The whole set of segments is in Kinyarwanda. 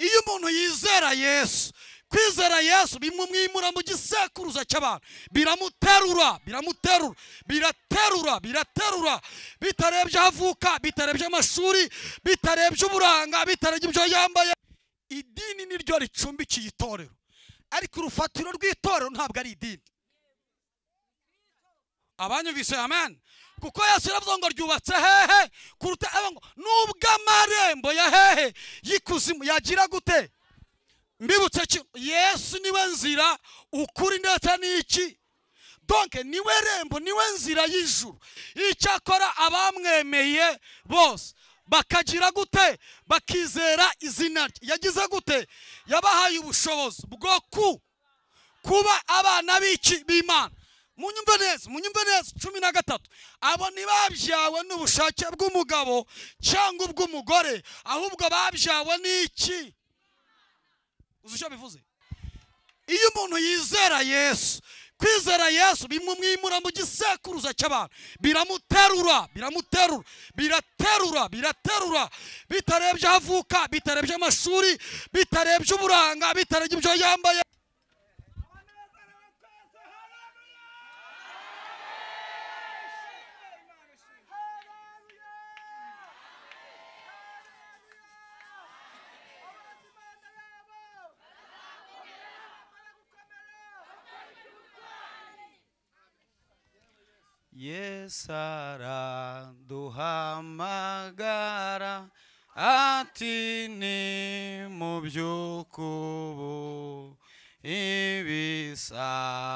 iyo umuntu yizera Yesu, kwizera Yesu bimumwimura mu gisekuruza cy'abantu, biramuterura bitarebye avuka, bitarebye amashuri, bitarebye uburanga, bitarebye ibyo yambaye. Idini niryo ricumbikiye itorero, ariko urufatiro rw'itorero ntabwo ari idini. Abanyumvise amen? Kuko Yesu yaravuze ngo ryubatse hehe kuruta ngo nubwo amarembo ya hehe y'ikuzimu yagira gute. Mbibutse Yesu niwe nzira, ukuri ndetse n'iki. Donc niwe rembo, niwe nzira y'ijuru. Icyakora abamwemeye bose bakagira gute, bakizera izina rye, yagize gute, yabahaye ubushobozi bwo kuba abana b'Imana. Munyumve neza 13. Abo ntibabyawe n'ubushake bw'umugabo cyangwa ubw'umugore, ahubwo babyawe n'iki. Uzi icyo bivuze? Iyo umuntu yizera Yesu, kwizera Yesu bimumwimura mu gisekuruza cy'abantu, biramuterura bitarebye avuka, bitarebye amashuri, bitarebye uburanga, bitarebye ibyo yambaye. Yesu araduhamagara ati ni mu by'ukubu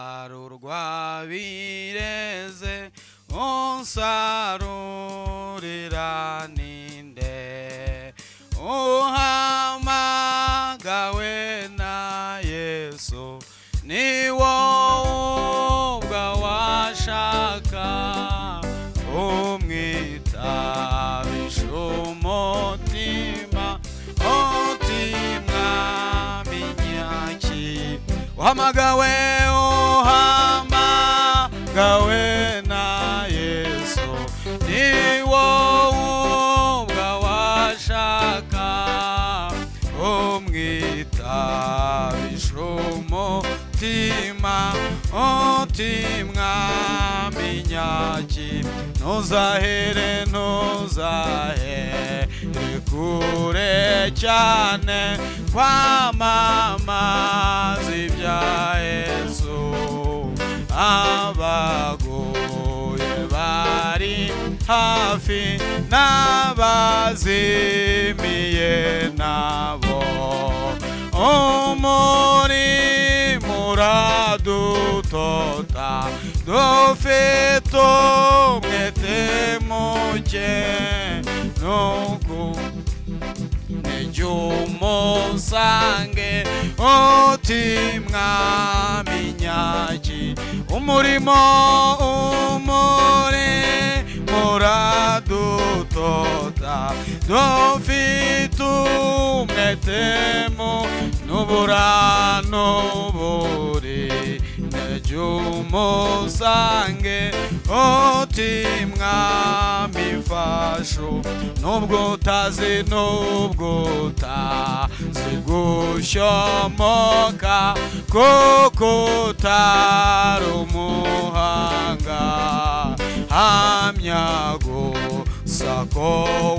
ibisarurwa bireze, unsarurira ninde? Uhamagawe na Yesu ni wowe ubwa washaka, umwitabisha umutima minyaki. Uhamagawe na Yesu ni wowe ubwa washaka, umwitabisha umutima minyaki. Ntuzahere kure cyane kwamamaza ibya Yesu. Abagoye bari hafi n'abazimiye nabo, umurimo uradutota, dufite umwete muke, nuko nijye umusange uti mwami nyaki. Umurimo uradutota, dufite umwete nubura nuburi, nijye umusange uti mwami fashu. Nubwo utazi gushomoka, kuko utari umuhanga, hamya gusa ko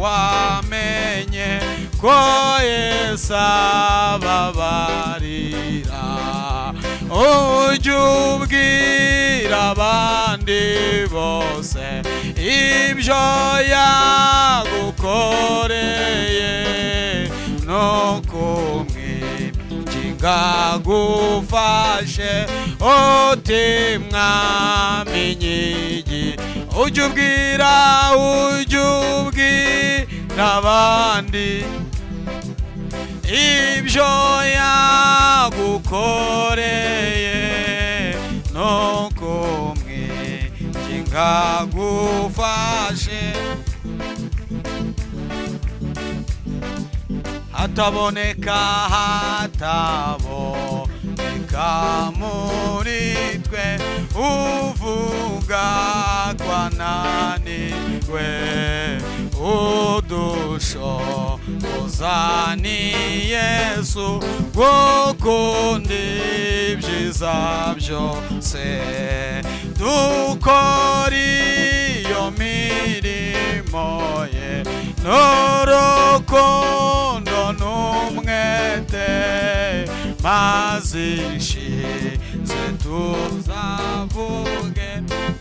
wamenye ko Yesu ababarira. Ujye ubwira abandi bose ibyo yagukoreye, no kumwikinga gufashe uti mwami nyigi. Ujye ubwira abandi ibyo yagukoreye, no kumwikinga gufashe. Hataboneka muri twe uvuga ko ananiwe, dushoboza ni Yesu gukunda ibyiza byose dukora iyo mirimo ye n'urukundo n'umwete maze ishize tuzavuge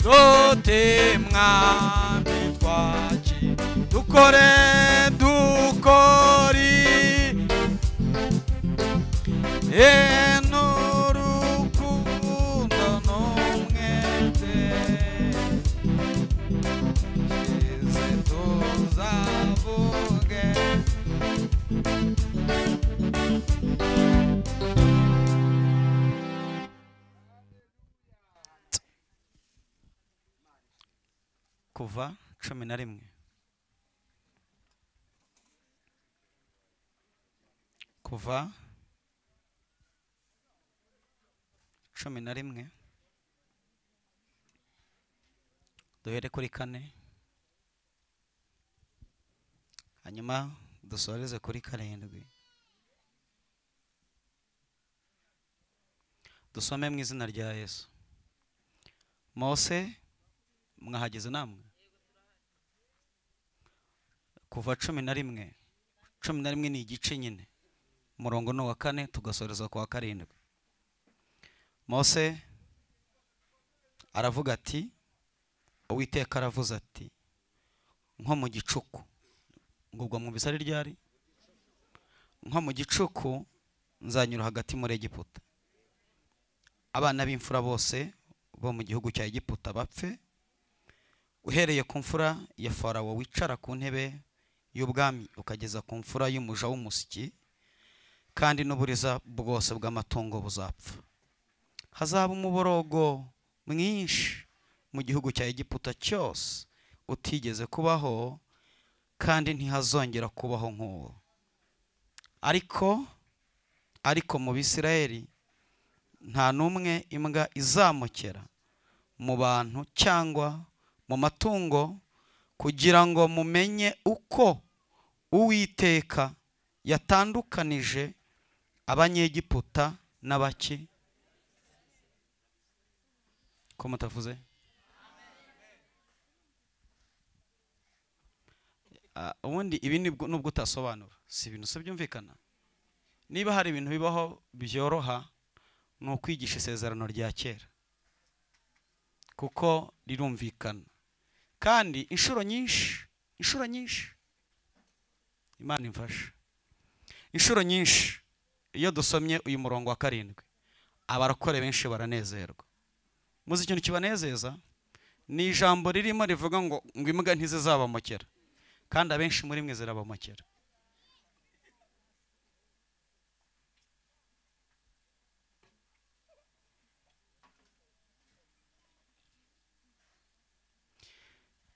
tuti mwami twaki dukore n'urukundo n'umwete ishize tuzavuge Kuva 11 Kuva 11 duhere kuri 4 hanyuma dusoreze kuri 7 dusome mu izina rya Yesu. Mose mwahageze namwe? Kuva 11 ni igice nyine, umurongo no wa 4 tugasoreza kwa 7. Mose aravuga ati, Uwiteka aravuze ati, nko mu gicuku, ngubwo mu bisari ryari, nko mu gicuku nzanyura hagati muri Egiputa, abana b'imfura bose bo mu gihugu cya Egiputa bapfe, uhereye ku mfura ya Farawo wicara ku ntebe y'ubwami ukageza ku mfura y'umuja w'umusyi, kandi n'uburiza bwose bw'amatungo buzapfa. Hazaba umuborogo mwinshi mu gihugu cya Egiputa cyose utigeze kubaho, kandi ntihazongera kubaho nk'uwo. Ariko mu Bisirayeli nta n'umwe imbwa izamukera mu bantu cyangwa mu matungo, kugira ngo mumenye uko Uwiteka yatandukanije Abanyegiputa n'abaki. Ko mutavuze? Ubundi ibi nubwo utasobanura si ibintu se byumvikana. Niba hari ibintu bibaho byoroha ni ukwigisha isezerano rya kera, kuko rirumvikana kandi inshuro nyinshi Imana imfasha. Inshuro nyinshi iyo dusomye uyu murongo wa 7 abarakore benshi baranezerwa. Muzi ikintu kibanezeza ni ijambo ririmo rivuga ngo imbwa ntizizabamokera, kandi abenshi muri mwe zirabamokera.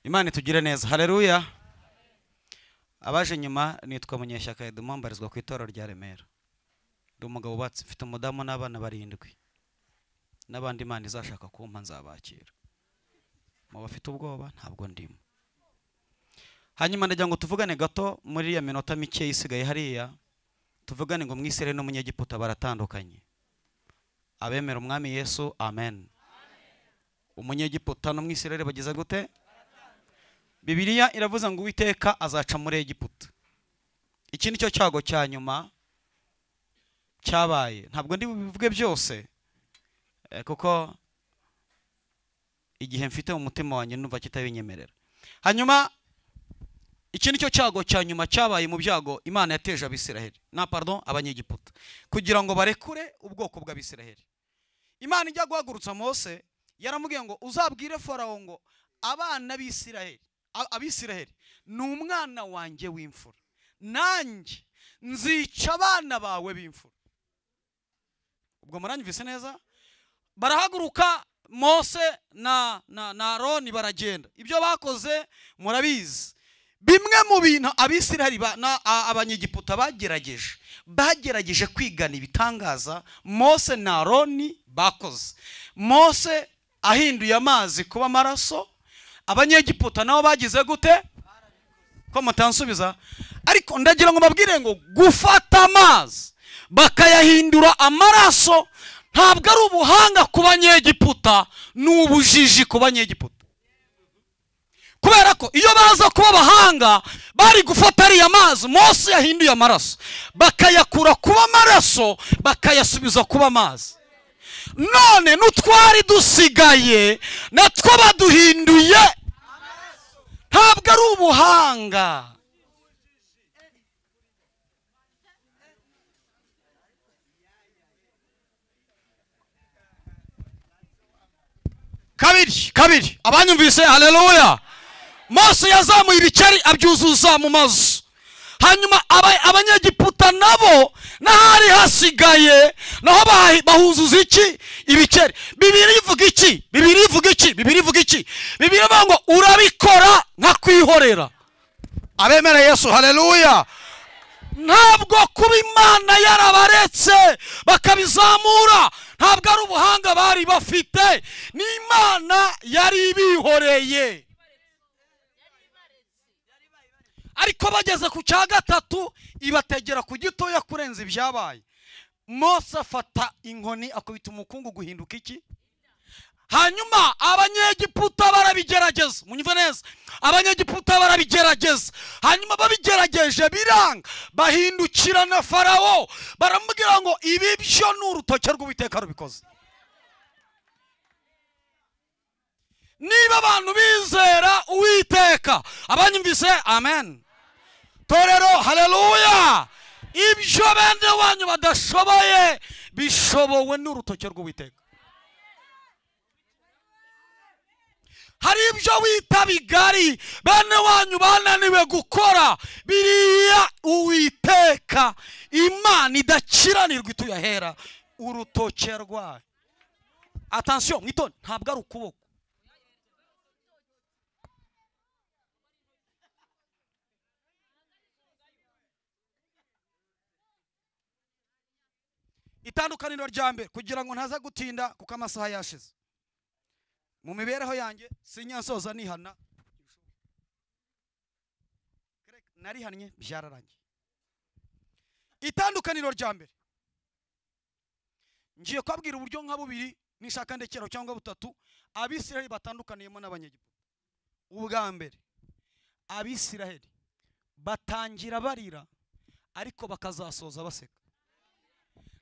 Imana itugire neza. Haleluya. Abaje nyuma nitwa Munyeshyaka Edmond, mbarizwa ku itorero rya Remera. Ndi umugabo ubatse, mfite umudamu n'abana 7, n'abandi Imana izashaka kumpa nzabakira. Mu bafite ubwoba ntabwo ndimo. Hanyuma ndagira ngo tuvugane gato muri ya minota mike isigaye hariya, tuvugane ngo Mwisirayeli n'Umunyegiputa baratandukanye. Abemera umwami Yesu, amen. Umunyegiputa n'Umwisirayeli bagize gute? Bibiliya iravuza ngo Uwiteka azaca muri Egiputa. Iki nicyo cyago cya nyuma cyabaye. Ntabwo ndi bivuge byose kuko igihe mfite mu mutima wanjye numva kitabinyemerera. Hanyuma iki nicyo cyago cya nyuma cyabaye mu byago Imana yateje Abanyegiputa kugira ngo barekure ubwoko bw'Abisiraheli. Imana ijya guhagurutsa Mose yaramubwiye ngo uzabwire Farawo ngo abana Abisiraheli ni umwana wanjye w'imfura, nanjye nzica abana bawe b'imfura. Ubwo muranyumvise neza? Barahaguruka Mose na Aroni baragenda. Ibyo bakoze murabizi. Bimwe mu bintu Abisiraheli Abanyegiputa bagerageje kwigana ibitangaza Mose na Aroni bakoze. Mose ahinduye amazi kuba amaraso, Abanyegiputa nabo bagize gute? ko mutansubiza. Ariko ndagira ngo mbabwire ngo gufata amazi bakayahindura amaraso ntabwo ari ubuhanga ku banyegiputa, ni ubujiji ku banyegiputa. Kubera ko iyo baza kuba abahanga bari gufata ariya mazi Mose yahinduye amaraso, bakayakura kuba amaraso bakayasubiza kuba amazi. None n'utwari dusigaye natwo baduhinduye, ntabwo ari ubuhanga. Kabiri abanyumvise, haleluya. Mose yazamuye ibikeri abyuzuza mu mazu, hanyuma abanyegiputa nabo n'ahari hasigaye naho bahuzuza iki? Ibikeri. Bibiri ivuga iki? Bibiri ivuga ngo urabikora nka kwihorera. Abemera Yesu, haleluya. Ntabwo kuba Imana yarabaretse bakabizamura ntabwo ari ubuhanga bari bafite, ni Imana yari ibihoreye. Ariko bageze ku cya gatatu ibategera ku gitoya kurenza ibyabaye. Mose afata inkoni akubita umukungu guhinduka iki? Hanyuma abanyegiputa barabigerageza. Munyumve neza, abanyegiputa barabigerageza, hanyuma babigerageje biranga, bahindukira na Farawo baramubwira ngo ibi byo ni urutoke rw'Uwiteka rubikoze. Niba abantu bizera Uwiteka, abanyumvise, amen. Torero, haleluya. Ibyo bene wanyu badashoboye bishobowe n'urutoke rw'Uwiteka. Hari ibyo wita bigari bene wanyu bananiwe gukora, biriya Uwiteka Imana idakiranirwa ituyahera urutoke rwayo. Attention, mwitone, ntabwo ari ukuboko. Itandukaniro rya mbere, kugira ngo ntaza gutinda kuko amasaha yashize. Mu mibereho yanjye sinyansoza nihana, narihannye byararangiye. Itandukaniro rya mbere, ngiye kubabwira uburyo nka bubiri nishaka ndekero cyangwa butatu Abisiraheli batandukaniyemo n'Abanyegiputa. Ubwa mbere, Abisiraheli batangira barira ariko bakazasoza baseka,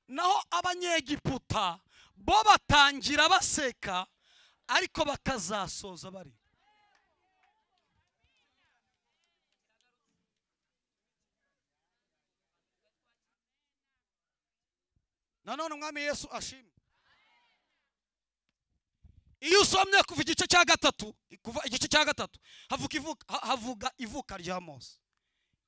naho Abanyegiputa bo batangira baseka ariko bakazasoza bari. Nanone Umwami Yesu ashimwe. Iyo usomye kuva igice cya gatatu havuga ivuka rya Mose,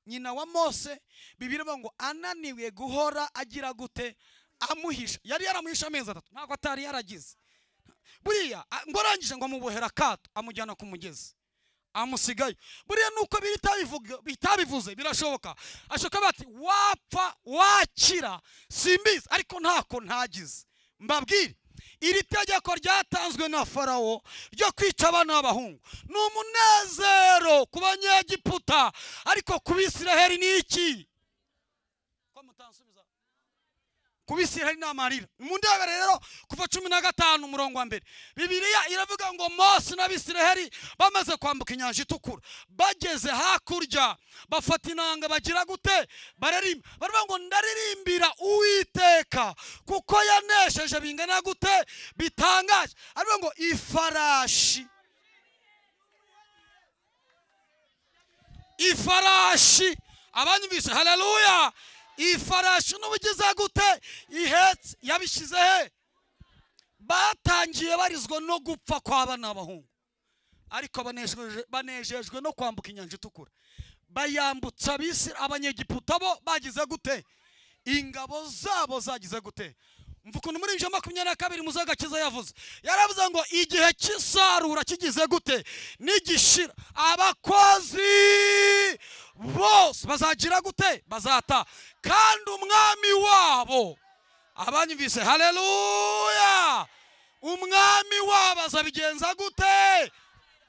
nyina wa Mose. Bibiliya ngo ananiwe guhora agira gute amuhisha, yari yaramuhisha amezi 3, ntabwo atari yaragize. Buriya ngo arangije ngo amubohera akato amujyana ku mugezi amusigayo. Buriya nuko bitabivuze birashoboka, ashoka bati wapfa wakira simbizi, ariko ntako ntagize. Mbabwire, iri tegeko ryatanzwe na Farawo ryo kwica abana b'abahungu ni umunezero ku Banyegiputa, ariko ku Bisiraheli ni iki? Ko mutansubiza. Ku Bisiraheli ni amarira. Mundebe rero kuva 15 umurongo wa mbere, Bibiliya iravuga ngo Mose n'Abisiraheli bamaze kwambuka inyanja itukura, bageze hakurya bafata inanga bagira gute bararimba, baravuga ngo ndaririmbira Uwiteka kuko yanesheje bingana gute bitangaje. Aravuga ngo ifarashi abanyumvise, haleluya. Ifarashi n'ubugize gute ihetse yabishize he? Batangiye barizwa no gupfa kw'abana b'abahungu, ariko banejejwe no kwambuka inyanja itukura. Bayambutsa Abanyegiputa bo bagize gute? Ingabo zabo zagize gute? Mvukuntu muri 22 Muzagakiza yavuze, yaravuze ngo igihe cy'isarura kigize gute nigishira, abakozi bose bazagira gute bazata, kandi umwami wabo, abanyumvise, haleluya, umwami wabo azabigenza gute?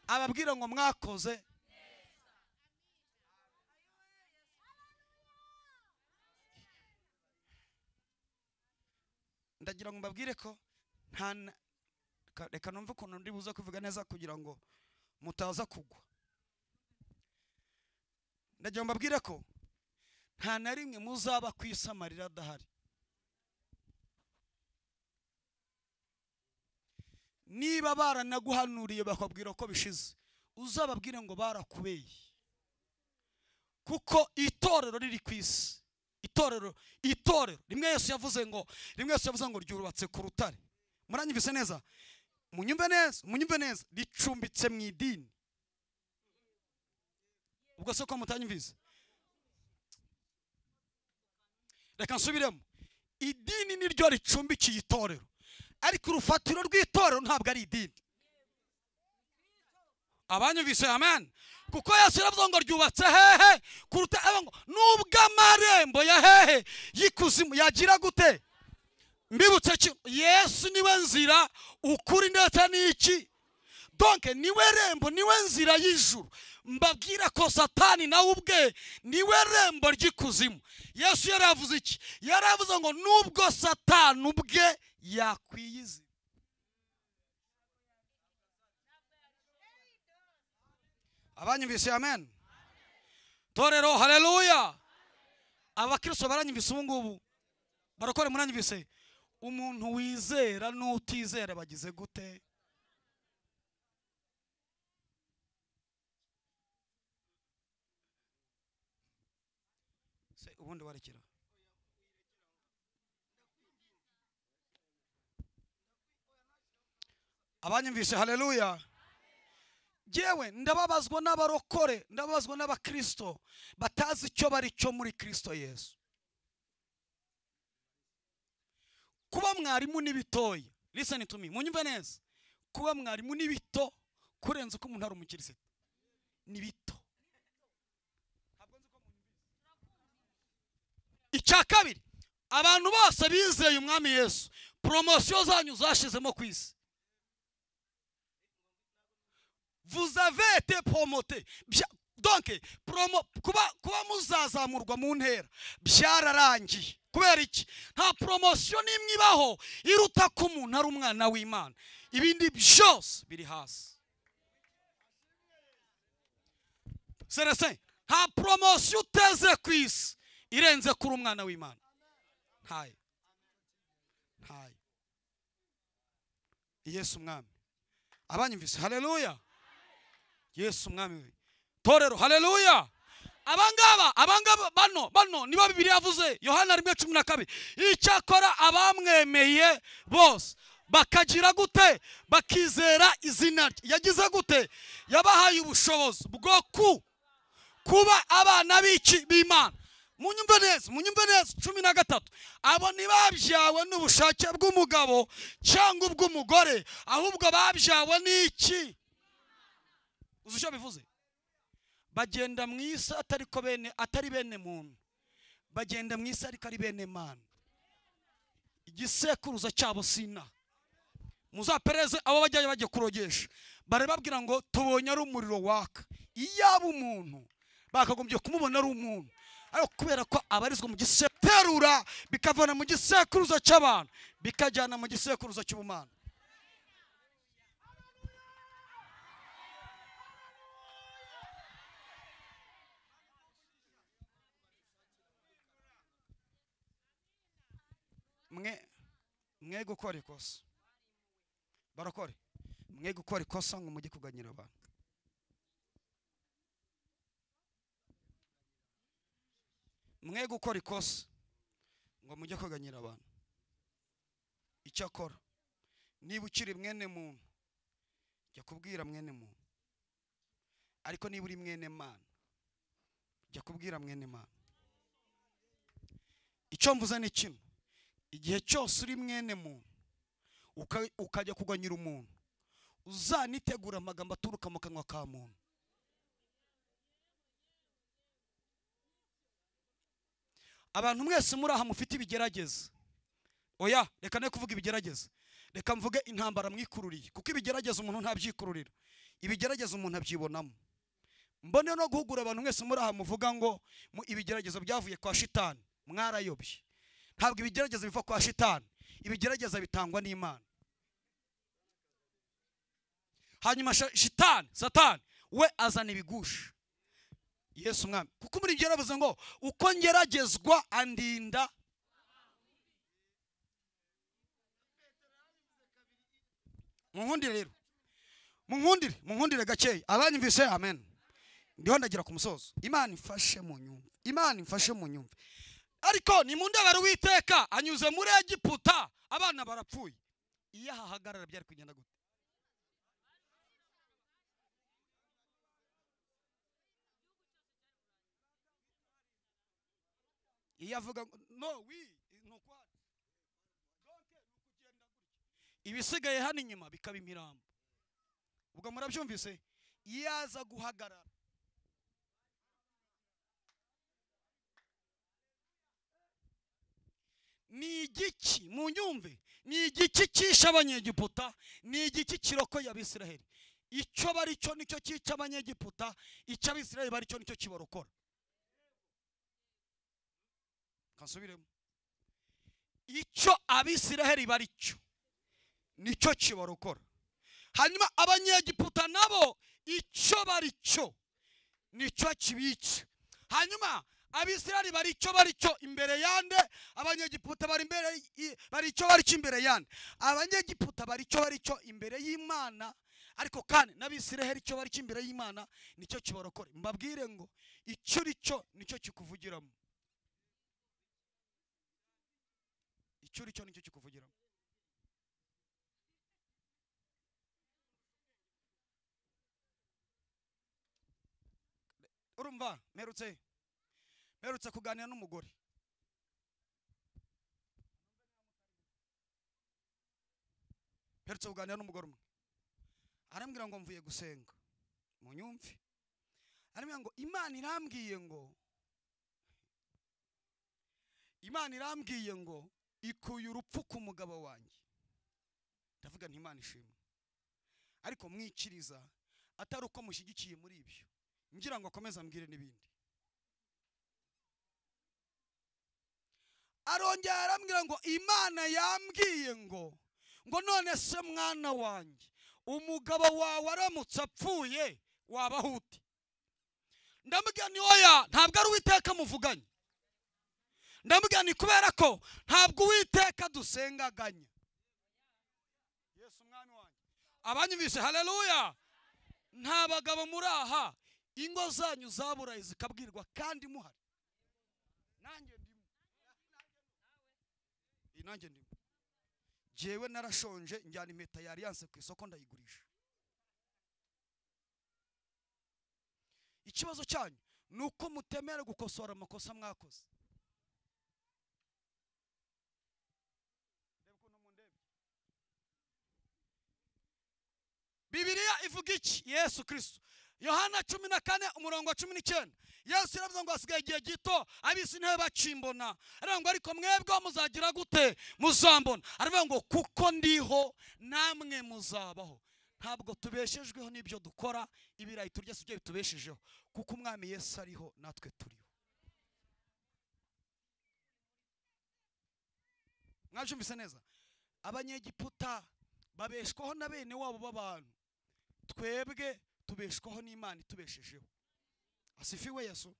Ababwira ngo mwakoze. ndagira ngo mbabwire ko reka numve ukuntu ndi buza kuvuga neza kugira ngo mutaza kugwa. Ndagira ngo mbabwire ko nta na rimwe muzaba ku isi amarira adahari. Niba baranaguhanuriye bakabwira ko bishize, uzababwire ngo barakubeye, kuko itorero riri ku isi. Itorero rimwe Yesu yavuze ngo ryubatse ku rutare. Muranyumvise neza? Munyumve neza, ricumbitse mu idini. Ubwo se ko mutanyumvise? Reka nsubiremo. Idini niryo ricumbikiye itorero, ariko urufatiro rw'itorero ntabwo ari idini. Abanyumvise? Amen. Kuko Yesu yaravuze ngo ryubatse hehe kuruta ngo nubwo amarembo ya hehe y'ikuzimu yagira gute. Mbibutse Yesu niwe nzira, ukuri ndetse n'iki. Donc niwe rembo, niwe nzira y'ijuru. Mbabwira ko Satani nawe ubwe niwe rembo ry'ikuzimu. Yesu yaravuze iki? Yaravuze ngo nubwo Satani ubwe yakwiyizi. Abanyumvise? Amen. Torero, haleluya. Abakristo baranyumvise ubu ngubu? Barakore muranyumvise? Umuntu wizera n'utizera bagize gute? Se ubundi warekera. Abanyumvise? Haleluya. Jewe ndababazwa n'abarokore, ndababazwa n'abakristo batazi icyo bari cyo muri Kristo Yesu. Kuba mwarimu n'ibitoya, listen to me, munyumve neza. Kuba mwarimu n'ibito kurenza ko umuntu ari umukirisitu ni bito. Icya kabiri, abantu bose bizeye umwami Yesu, promotion zanyu zashizemo ku isi. Vous avez été promoté. Donc kuba muzazamurwa mu ntera byararangiye. Kubera iki? Nta promotion nimwe ibaho iruta ko umuntu ari umwana w'Imana. Ibindi byose biri hasi. Serese, nta promotion uteze ku isi irenze kuri umwana w'Imana. Ntayo. Yesu mwami. Abanyumvise? Haleluya. Yesu mwami. Torero, haleluya. Abangaba bano niba Bibiliya yavuze Yohana 1:12. Icyakora abamwemeye bose bakagira gute? Bakizera izina rye. Yagize gute? Yabahaye ubushobozi bwo kuba abana b'Imana. Munyumve neza 13. Abo ntibabyawe n'ubushake bw'umugabo cyangwa ubw'umugore, ahubwo babyawe n'iki? Uzi icyo bivuze? Bagenda mu isi atari bene muntu, bagenda mu isi ariko ari bene Mana. Igisekuruza cyabo sina. Muzapereze abo bajyaye bajye kurogesha, barababwira ngo tubonye ari umuriro waka. Iyaba umuntu bakagombye kumubona ari umuntu, ariko kubera ko abarizwa mu gisekurura bikavana mu gisekuruza cy'abantu bikajyana mu gisekuruza cy'ubumana. Mwe gukora ikosa, barakore, mwe gukora ikosa ngo mujye kuganyira abantu. Mwe gukora ikosa ngo mujye kuganyira abantu. Icyakora niba ukiri mwene muntu jya kubwira mwene muntu, ariko niba uri mwene Mana jya kubwira mwene Mana. Icyo mvuze ni kimwe, igihe cyose uri mwene muntu ukajya kuganyira umuntu, uzanitegura amagambo aturuka mu kanwa ka muntu. Abantu mwese muri aha mufite ibigerageza. Oya, reka ne kuvuga ibigerageza, reka mvuge intambara mwikururiye, kuko ibigerageza umuntu ntabyikururira, ibigerageza umuntu abyibonamo. Mbone no guhugura abantu mwese muri aha muvuga ngo ibigeragezo byavuye kwa shitani. Mwarayobye. Ntabwo ibigerageza biva kwa shitani, ibigerageza bitangwa n'Imana. Hanyuma shitani satani we azana ibigusha Yesu mwami, kuko muri ibyo yaravuze ngo uko ngeragezwa andinda. Munkundire rero, munkundire gakeya abanyumvise. Amen. Ndiho ndagira ku musozo. Imana ifashe mu nyumve, Imana ifashe mu nyumve. Ariko ni mundabara Uwiteka anyuze muri Egiputa abana barapfuye, iyo ahahagarara byari kugenda gute? Iyo avuga no nuko ibisigaye hano inyuma bikaba imirambo, ubwo murabyumvise. Iyo aza guhagarara ni igiki, mu nyumve, ni igiki cyisha abanyegiputa, ni igiki kirokoye Abisiraheli. Icyo bari cyo nicyo cyica abanyegiputa, icyo Abisiraheli bari cyo nicyo kibarokora. Kasubiremo, icyo Abisiraheli bari cyo nicyo kibarokora. Hanyuma abanyegiputa nabo icyo bari cyo nicyo kibica. Hanyuma Abisiraheli bari cyo imbere yande, abanyegiputa bari cyo imbere yande. Abanyegiputa bari cyo imbere y'Imana, ariko kandi n'Abisiraheli cyo bari cyo imbere y'Imana nicyo kibarokora. Mbabwire ngo icyo uri cyo nicyo kikuvugiramo, icyo uri cyo nicyo kikuvugiramo. Urumva merutse kuganira n'umugore, umwe arambwira ngo mvuye gusenga, mu nyumve, arambwira ngo Imana irambwiye ngo ikuye urupfu ku mugabo wanjye. Ndavuga nti Imana ishimwe, ariko mwikiriza atari uko mushyigikiye muri ibyo, ngira ngo akomeze ambwire n'ibindi. Arongera arambwira ngo Imana yambwiye ngo none se mwana wanjye, umugabo wawe aramutse apfuye wabaho ute? Ndamubwira ni oya, ntabwo ari Uwiteka muvuganye. Ndamubwira ni kubera ko ntabwo Uwiteka dusengaganya. Yesu mwami wanjye, abanyumvise. Haleluya. Nta bagabo muri aha, ingo zanyu zaburaye zikabwirwa kandi muhari. Nanjye ndimo, jewe narashonje njyana impeta ya Alliance ku isoko ndayigurisha. Ikibazo cyanyu nuko mutemera gukosora amakosa mwakoze. Bibiliya ivuga iki? Yesu Kristo, Yohana 14:19, Yesu yaravuze ngo hasigaye igihe gito ab'isi ntibe bacimbona, aravuga ngo ariko mwebwe muzagira gute? Muzambona. Aravuga ngo kuko ndiho namwe muzabaho. Ntabwo tubeshejweho n'ibyo dukora, ibirayi turya sibyo bitubeshejeho, kuko umwami Yesu ariho natwe turiho. Mwabyumvise neza? Abanyegiputa babeshwaho na bene wabo b'abantu, twebwe tubeshwaho n'Imana itubeshejeho. Asifiwe Yesu.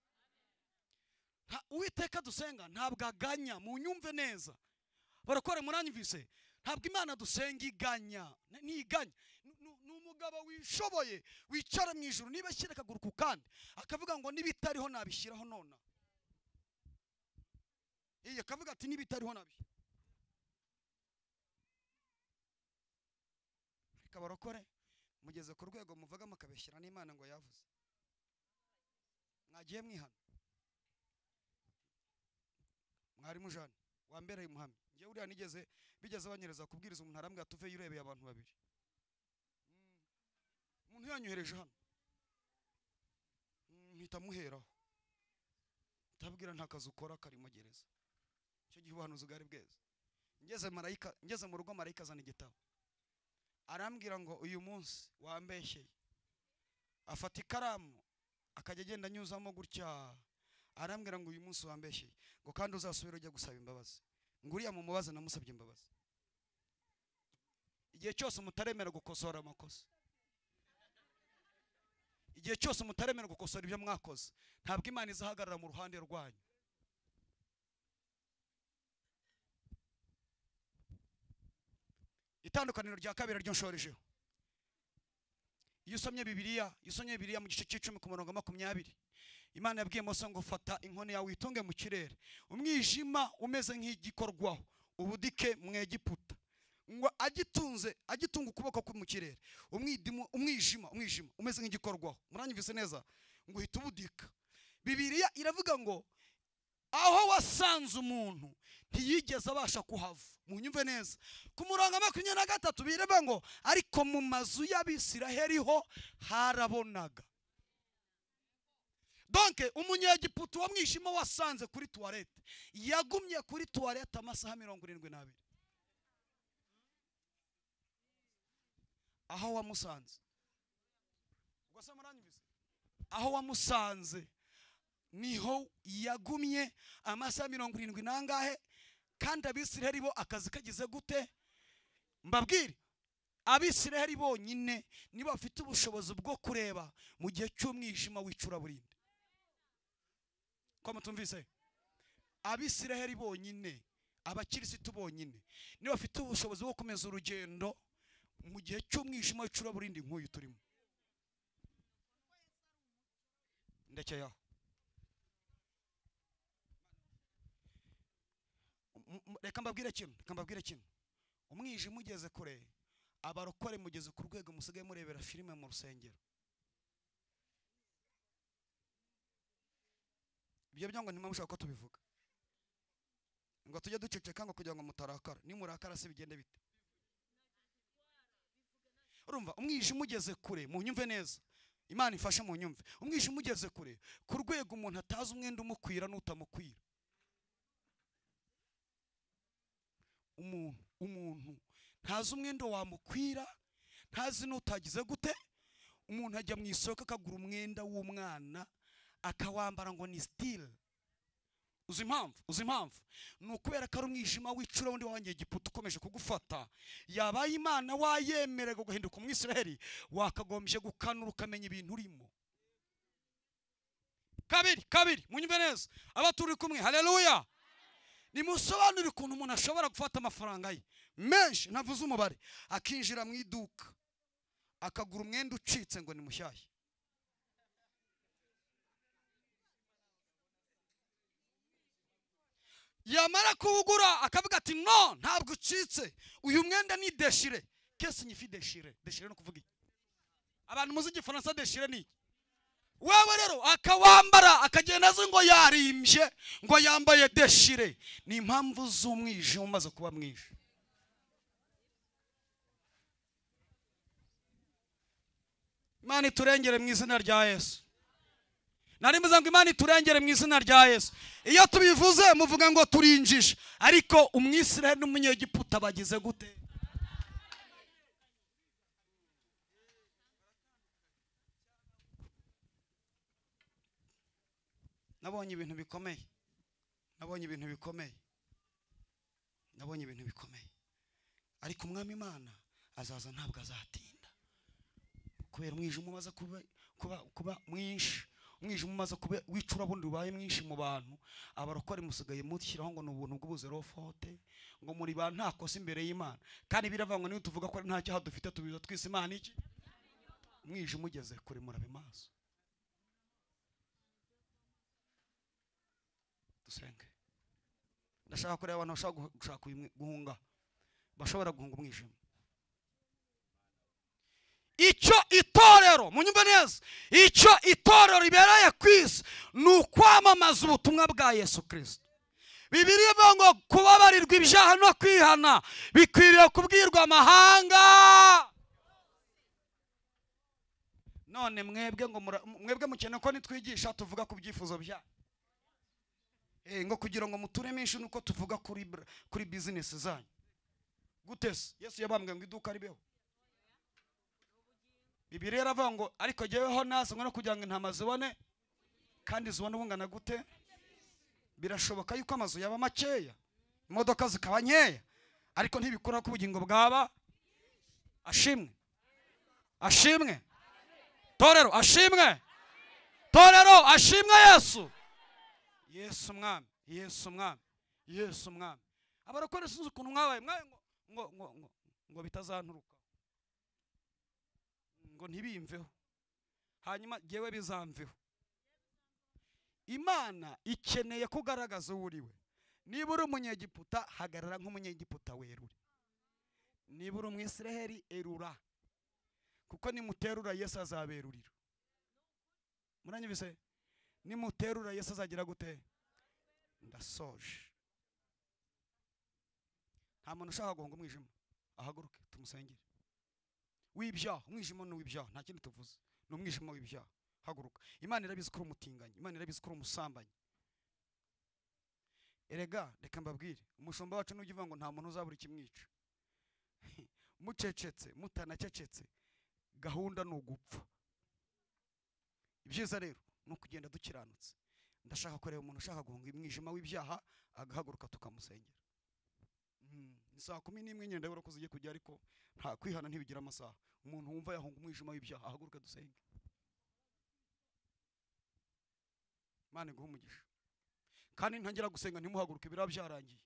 Uwiteka dusenga ntabwo aganya, mu nyumve neza. Barakore muranyumvise, ntabwo Imana dusenga iganya, ntiganya. Ni umugabo wishoboye wicara mu ijuru, niba ashyira akaguru ku kandi akavuga ngo nibitariho nabishyiraho nona. Akavuga ati nibitariho nabishyira. Ariko abarokore mugeze ku rwego muvuga mukabeshyira n'Imana ngo yavuze. Mwagiye mwihana, mwari mujana wambereye umuhamya. Ngiye uriya bigeze banyereza kubwiriza umuntu arambwira tuve yurebeye abantu babiri. Umuntu yanyohereje hano, mpita muheraho, ndabwira nta kazi ukora karimo gereza. Icyo gihe ubuhanuzi bwari bweze. Ngeze mu rugo marayika azana igitabo, arambwira ngo uyu munsi wambeshyeye. Afata ikaramu akajya agenda anyuzamo gutya, arambwira ngo uyu munsi wambeshyeye, ngo kandi uzasubira ujya gusaba imbabazi. Nguriya mu mubaza namusabye imbabazi. igihe cyose mutaremera gukosora amakosa, igihe cyose mutaremera gukosora ibyo mwakoze, ntabwo Imana izahagarara mu ruhande rwanyu. Itandukaniro rya kabiri ryo nshorejeho, iyo usomye Bibiliya mu gice cy'icumi ku murongo 20, Imana yabwiye Mose ngo fata inkoni yawe witunge mu kirere, umwijima umeze nk'igikorwaho ubudike mu Egiputa, ngo agitunga ukuboko ku mu kirere, umwijima umeze nk'igikorwaho. Muranyumvise neza? Ngo uhita ubudika. Bibiliya iravuga ngo aho wasanze umuntu ntiyigeze abasha kuhava. Munyumve neza, ku murongo 23 bireba ngo ariko mu mazu y'Abisiraheli ho harabonaga. Donc umunyegiputa wa mwijima wasanze kuri toilette yagumye kuri toilette amasaha 72. Aho wamusanze, ubwo se muranyumvise? Aho wamusanze niho yagumye amasaha 70 nangahe. Kandi Abisiraheli bo akazi kagize gute? Mbabwire, Abisiraheli bonyine niba bafite ubushobozi bwo kureba mu gihe cy'umwijima w'icuraburindi. Ko mutumvise? Abisiraheli bonyine, abakirisitu bonyine niba bafite ubushobozi bwo komeza urugendo mu gihe cy'umwijima w'icuraburindi nk'uyu turimo. Ndekeye reka mbabwire kintu, umwijima ugeze kure, abarokore mugeze ku rwego musigaye murebera filime mu rusengero. Ibyo byango ntimushaka ko tubivuga, ngo tujye duceceka ngo kugira ngo mutarakara. Ni murakara se bigende bite? Urumva umwijima ugeze kure, mu nyumve neza, Imana ifashe mu nyumve. Umwijima ugeze kure ku rwego umuntu atazi umwenda umukwira n'utamukwira. Umuntu ntazi umwenda wamukwira, ntazi n'utagize gute. Umuntu ajya mu isoko akagura umwenda w'umwana akawambara ngo ni style. Uzi impamvu? Ni ukubera ko ari umwijima w'icura wundi wanjye Egiputa ukomeje kugufata. Yabaye Imana wayemererwa guhinduka umwisiraheli, wakagombye gukanura ukamenya ibintu urimo. Kabiri munyumve neza, aba turi kumwe. Haleluya! Nimusobanurire ukuntu umuntu ashobora gufata amafaranga ye menshi, ntavuze umubare, akinjira mu iduka akagura umwenda ucitse ngo ni mushyashya. Yamara kuwugura akavuga ati no, ntabwo ucitse, uyu mwenda ni deshire. Kesi nyifi deshire no kuvuga iki? Abantu muzi igifaransa deshire ni iki? Wewe rero akawambara akagenda azi ngo yarimbye, ngo yambaye deshire. Ni impamvu z'umwijima umaze kuba mwinshi. Imana iturengere mu izina rya Yesu. Nari mvuze ngo Imana iturengere mu izina rya Yesu. Iyo tubivuze muvuga ngo turinjije, ariko umwisiraheli n'umunyegiputa bagize gute? Nabonye ibintu bikomeye, ariko umwami Imana azaza ntabwo azatinda, kubera umwijima umaze kuba mwinshi. Umwijima umaze kuba w'icurabundi ubaye mwinshi mu bantu, abarokore musigaye mushyiraho ngo ni ubuntu bw'ubuzerofote, ngo muri ba nta kosa imbere y'Imana. Kandi biravangwa niyo tuvuga ko nta cyaha dufite tubiza twise Imana iki? Umwijima ugeze kure, murabe maso. Dusenge. Ndashaka kureba abantu bashaka gushaka guhunga, bashobora guhunga umwijima. Icyo itorero, munyumve neza, icyo itorero ribereye kwisi ni ukwamamaza ubutumwa bwa Yesu Kristo. Bibiliya ivuga ngo kubabarirwa ibyaha no kwihana bikwiriye kubwirwa amahanga. None mwebwe mukene ko nitwigisha tuvuga ku byifuzo bya ngo kugira ngo mutureme inshu nuko tuvuga kuri business zanyu. Gutese Yesu yabambwe ngo iduka ribeho. Bibiliya iravuga ngo ariko jyeweho nasa ngo no kugira ngo intama zibone kandi zibone ubungana gute. Birashoboka yuko amazu yaba makeya, imodoka zikaba nkeya, ariko ntibikura ku bugingo bwaba. ashimwe ashimwe torero ashimwe torero ashimwe Yesu Yesu mwami Yesu mwami Yesu mwami abarokore sinzi ukuntu mwabaye ngo bitazanturuka ngo ntibimveho hanyuma jewe bizamveho. Imana ikeneye kugaragaza uriwe. Niba uri umunyegiputa hagarara nk'umunyegiputa werure. Niba uri umwisiraheli erura, kuko nimuterura Yesu azaberurira. Muranyibise? Nimuterura Yesu azagira gute? Ndasoje. Nta muntu ushaka guhunga umwijima, ahaguruke tumusengere. W'ibyaha, umwijima ni w'ibyaha, nta kindi tuvuze, ni umwijima w'ibyaha. Haguruka. Imana irabizi ko umutinganyi, Imana irabizi ko umusambanyi. Erega reka mbabwire, umushumba wacu n'ugivuga ngo nta muntu uzabura ikimwica. Mucecetse, mutanacecetse, gahunda ni ugupfa. Ibyiza rero ni ukugenda dukiranutse. Ndashaka kureba umuntu ushaka guhunga umwijima w'ibyaha agahaguruka tukamusengera. Saa 11 ngenda yora ko zigiye kujya, ariko nta kwihana ntibigira amasaha. Umuntu wumva yahunga umwijima w'ibyaha ahaguruka dusenge. Imana iguhe umugisha. Kandi ntangira gusenga ntimuhaguruke biraba byarangiye.